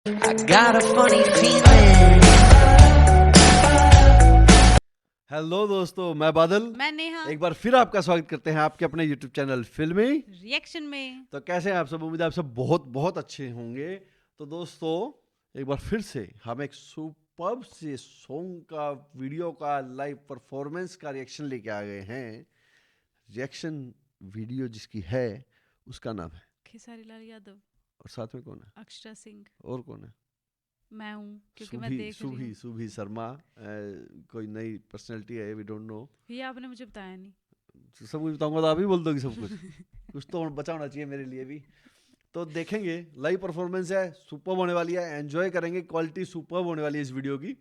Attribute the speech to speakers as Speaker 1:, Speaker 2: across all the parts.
Speaker 1: I got a funny feeling.
Speaker 2: Hello दोस्तों, मैं बादल।
Speaker 3: मैं नेहा।
Speaker 2: एक बार फिर आपका स्वागत करते हैं आपके अपने YouTube चैनल फिल्मी
Speaker 3: रिएक्शन में।
Speaker 2: तो कैसे हैं आप सब? उम्मीद है आप सब बहुत बहुत अच्छे होंगे। तो दोस्तों, एक बार फिर से हम एक सुपर्ब से सॉन्ग का, वीडियो का, लाइव परफॉर्मेंस का रिएक्शन लेके आ गए हैं। रिएक्शन वीडियो जिसकी है उसका नाम है
Speaker 3: खेसारी लाल यादव
Speaker 2: और साथ में कौन है?
Speaker 3: अक्षरा सिंह।
Speaker 2: और कौन है?
Speaker 3: मैं हूँ, क्योंकि मैं देख रही हूँ।
Speaker 2: सुभी शर्मा, कोई नई पर्सनैलिटी है, वी डोंट नो।
Speaker 3: ये आपने मुझे बताया नहीं।
Speaker 2: सब कुछ बताऊंगा तो आप ही बोल दोगी सब कुछ। कुछ तो बचा होना चाहिए मेरे लिए भी। तो देखेंगे, लाइव परफॉर्मेंस है, सुपर्ब होने वाली है, एंजॉय करेंगे, क्वालिटी सुपर्ब होने वाली है इस वीडियो की।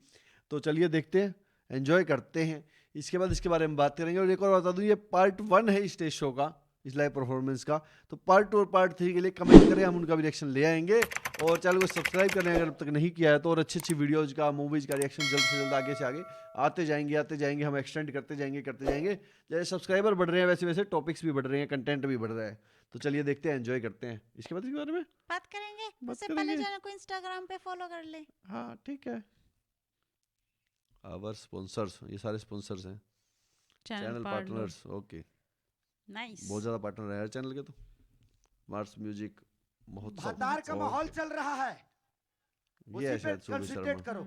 Speaker 2: तो चलिए देखते हैं, एंजॉय करते हैं। इसके बाद इसके बारे में बात करेंगे। और एक और बता दूं, ये पार्ट 1 है इस स्टेज शो का, इस लाइव परफॉर्मेंस का। तो पार्ट 2 और पार्ट 3 के लिए कमेंट करें, हम उनका भी रिएक्शन ले आएंगे। और चैनल को सब्सक्राइब करें अगर अब तक नहीं किया है तो। और अच्छी अच्छी वीडियोज़ का, मूवीज़ का रिएक्शन जल्द से जल्द आगे से आगे आते जाएंगे। हम एक्सटेंड करते जाएंगे। जैसे सब्सक्राइबर बढ़ रहे हैं वैसे वैसे टॉपिक्स भी बढ़ रहे हैं, कंटेंट भी बढ़ रहा है। तो चलिए देखते हैं, एंजॉय करते हैं। इसके बाद इसके बारे में
Speaker 3: बात करेंगे। उससे
Speaker 2: करेंगे।
Speaker 3: पहले चैनल को इंस्टाग्राम पे फॉलो कर ले।
Speaker 2: हाँ ठीक है। आवर स्पॉन्सर्स, ये सारे स्पॉन्सर्स हैं, चैनल पार्टनर्स। Okay,
Speaker 3: nice.
Speaker 2: बहुत ज़्यादा पार्टनर है हर चैनल के। तो मार्स म्यूजिक महोत्सव,
Speaker 4: भतार का माहौल चल रहा है,
Speaker 2: ये है
Speaker 4: उसी पे
Speaker 2: शायद सुभी
Speaker 4: कंसंट्रेट
Speaker 2: शर्मा।
Speaker 4: करो।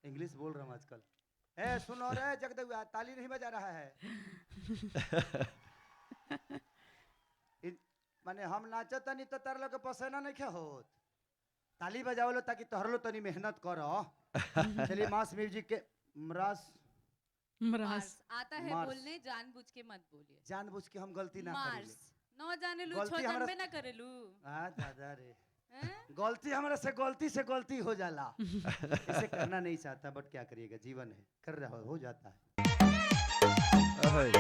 Speaker 4: इंग्लिश बोल रहा हूँ आजकल। ए सुनो रे जगदेव, ताली नहीं बजा रहा है। माने हम नाचत नहीं तो तार लोग पसेना नहीं खे होत। ताली बजाओ लो ताकि तोहर लो तनी मेहनत करो। चलिए मास म्यूजिक के मरास
Speaker 3: मरास
Speaker 5: आता है
Speaker 4: मार्स।
Speaker 5: बोलने, जानबूझ के मत बोलिए।
Speaker 4: जानबूझ के हम गलती ना
Speaker 5: मार्स
Speaker 4: करेले।
Speaker 5: न जाने लू,
Speaker 4: गलती
Speaker 5: छो
Speaker 4: हमरा-
Speaker 5: जनबे ना करेलू।
Speaker 4: दादा रे,
Speaker 5: हैं?
Speaker 4: गलती हमारे से गलती हो जाला। इसे करना नहीं चाहता, बट क्या करिएगा, जीवन है, कर रहा हो जाता है।
Speaker 2: अहै।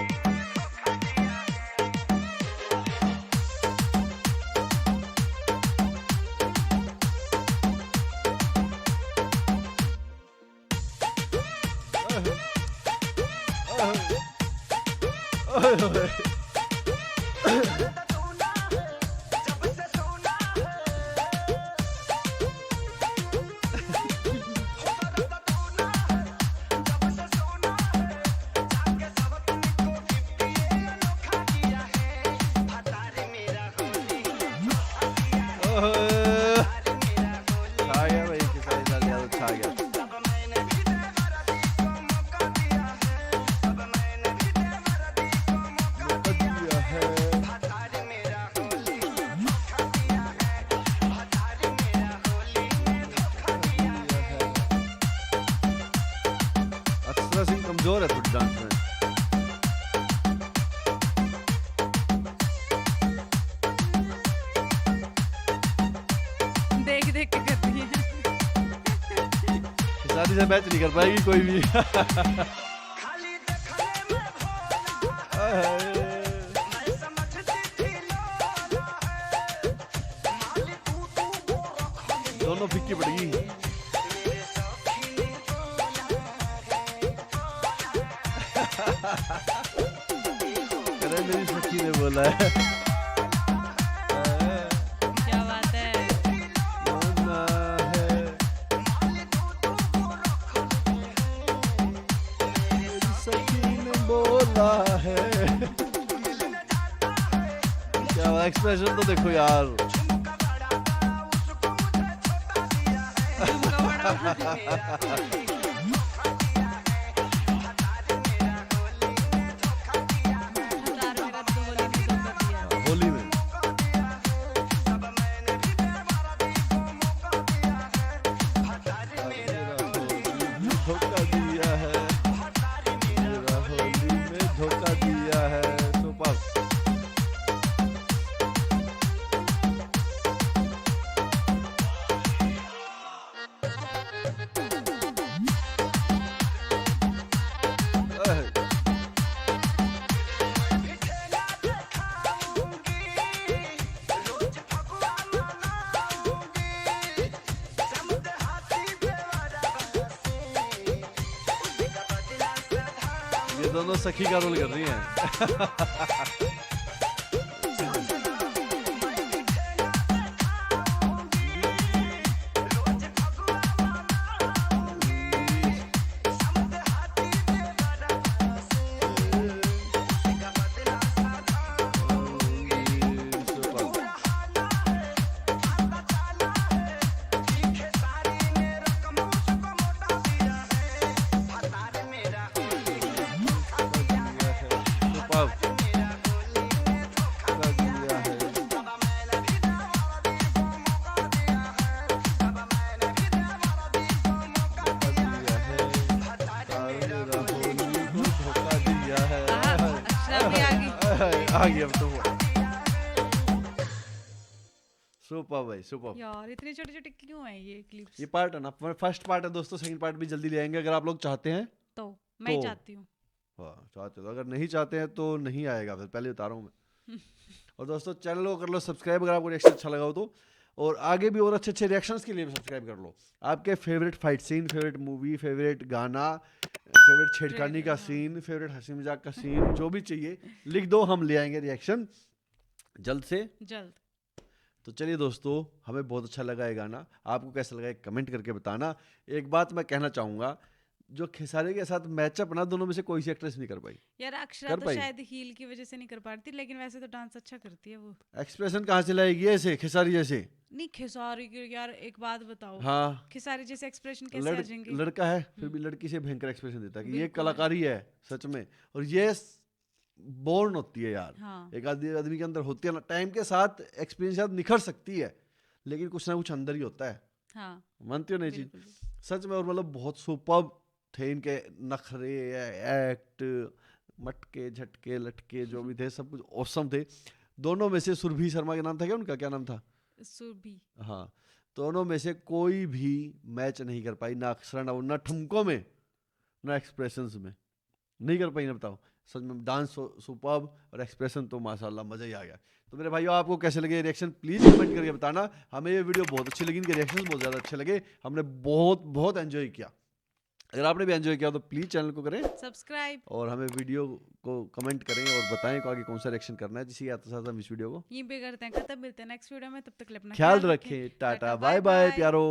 Speaker 2: छा गया भाई, खेसारी लाल यादव छा गया। अक्षरा सिंह कमजोर है थोड़ी डांस में।
Speaker 3: देख देख के करती है।
Speaker 2: शादी से मैच नहीं कर पाएगी कोई भी। दोनों फिक्की पड़ेगी। अरे मेरी सखी ने बोला है।
Speaker 3: क्या बात है।
Speaker 2: बोलना है। मेरी सखी ने बोला है। क्या एक्सप्रेशन तो देखो यार। होली में धोखा दिया है, मेरा होली में धोखा दिया है। सुपर। ये दोनों सखी का रोल कर रही हैं। आ गई अब तो सुपर भाई सुपर।
Speaker 3: यार इतने छोटे छोटे क्यों हैं ये क्लिप्स?
Speaker 2: ये पार्ट है ना, फर्स्ट पार्ट है दोस्तों, सेकंड पार्ट भी जल्दी ले आएंगे अगर आप लोग चाहते हैं।
Speaker 3: तो मैं ही
Speaker 2: तो-
Speaker 3: चाहती हूँ।
Speaker 2: हाँ चाहते हो, अगर नहीं चाहते हैं तो नहीं आएगा, फिर पहले बता रहा हूँ मैं। और दोस्तों चैनल को कर लो सब्सक्राइब अगर आपको रिएक्शन अच्छा लगा हो तो, और आगे भी और अच्छे अच्छे रिएक्शंस के लिए सब्सक्राइब कर लो। आपके favourite fight scene, favourite movie, favourite गाना, फेवरेट छेड़खानी का
Speaker 3: हाँ।
Speaker 2: सीन, फेवरेट हंसी मजाक का सीन, जो भी चाहिए लिख दो, हम ले आएंगे रिएक्शन जल्द से।
Speaker 3: जल्द।
Speaker 2: तो चलिए दोस्तों, हमें बहुत अच्छा लगा ये गाना, आपको कैसा लगा कमेंट करके बताना। एक बात मैं कहना चाहूँगा, जो खेसारी के साथ मैचअप ना, दोनों में से कोई सी एक्ट्रेस नहीं कर पाई।
Speaker 3: यार अक्षरा
Speaker 2: कर
Speaker 3: तो
Speaker 2: पाई?
Speaker 3: शायद हील की वजह से नहीं कर पाती, लेकिन वैसे तो डांस अच्छा करती है वो।
Speaker 2: एक्सप्रेशन कहाँ से लाएगी ऐसे खेसारी जैसे?
Speaker 3: नहीं खेसारी की यार एक बात बताओ,
Speaker 2: हाँ
Speaker 3: खेसारी जैसे एक्सप्रेशन कैसे आ जाएंगे?
Speaker 2: लड़का है फिर भी लड़की से भयंकर एक्सप्रेशन देता है कि ये
Speaker 3: बिल्कुल।
Speaker 2: कलाकारी है सच में। और ये बोर्न होती है यार,
Speaker 3: हाँ
Speaker 2: एक आदमी के अंदर होती है ना, टाइम के साथ एक्सपीरियंस शायद निखर सकती है, लेकिन कुछ ना कुछ अंदर ही होता है।
Speaker 3: हाँ
Speaker 2: मानती हो नहीं चीज?
Speaker 3: बिल्कुल।
Speaker 2: सच में। और मतलब बहुत सुपर्ब थे इनके नखरे, एक्ट, मटके झटके लटके जो भी थे सब कुछ औसम थे। दोनों में से सुरभि शर्मा के नाम था क्या उनका, क्या नाम था?
Speaker 3: सुरभि।
Speaker 2: हाँ, दोनों में से कोई भी मैच नहीं कर पाई, ना अक्षरा ना ना ठुमकों में ना एक्सप्रेशंस में, नहीं कर पाई ना। बताओ सच में, डांस सुपर्ब और एक्सप्रेशन तो माशाल्लाह मजा ही आ गया। तो मेरे भाइयों आपको कैसे लगे रिएक्शन प्लीज कमेंट करके बताना। हमें ये वीडियो बहुत अच्छी लगी, इनके रिएक्शन बहुत ज़्यादा अच्छे लगे, हमने बहुत बहुत एंजॉय किया। अगर आपने भी एंजॉय किया तो प्लीज़ चैनल को करें
Speaker 3: सब्सक्राइब,
Speaker 2: और हमें वीडियो को कमेंट करें और बताएं कि आगे कौन सा रिएक्शन करना है, जिसके साथ हम इस वीडियो को
Speaker 3: यहीं पे करते हैं खत्म। मिलते हैं नेक्स्ट वीडियो में, तब तक के लिए अपना
Speaker 2: ख्याल रखें। टाटा बाय बाय प्यारो।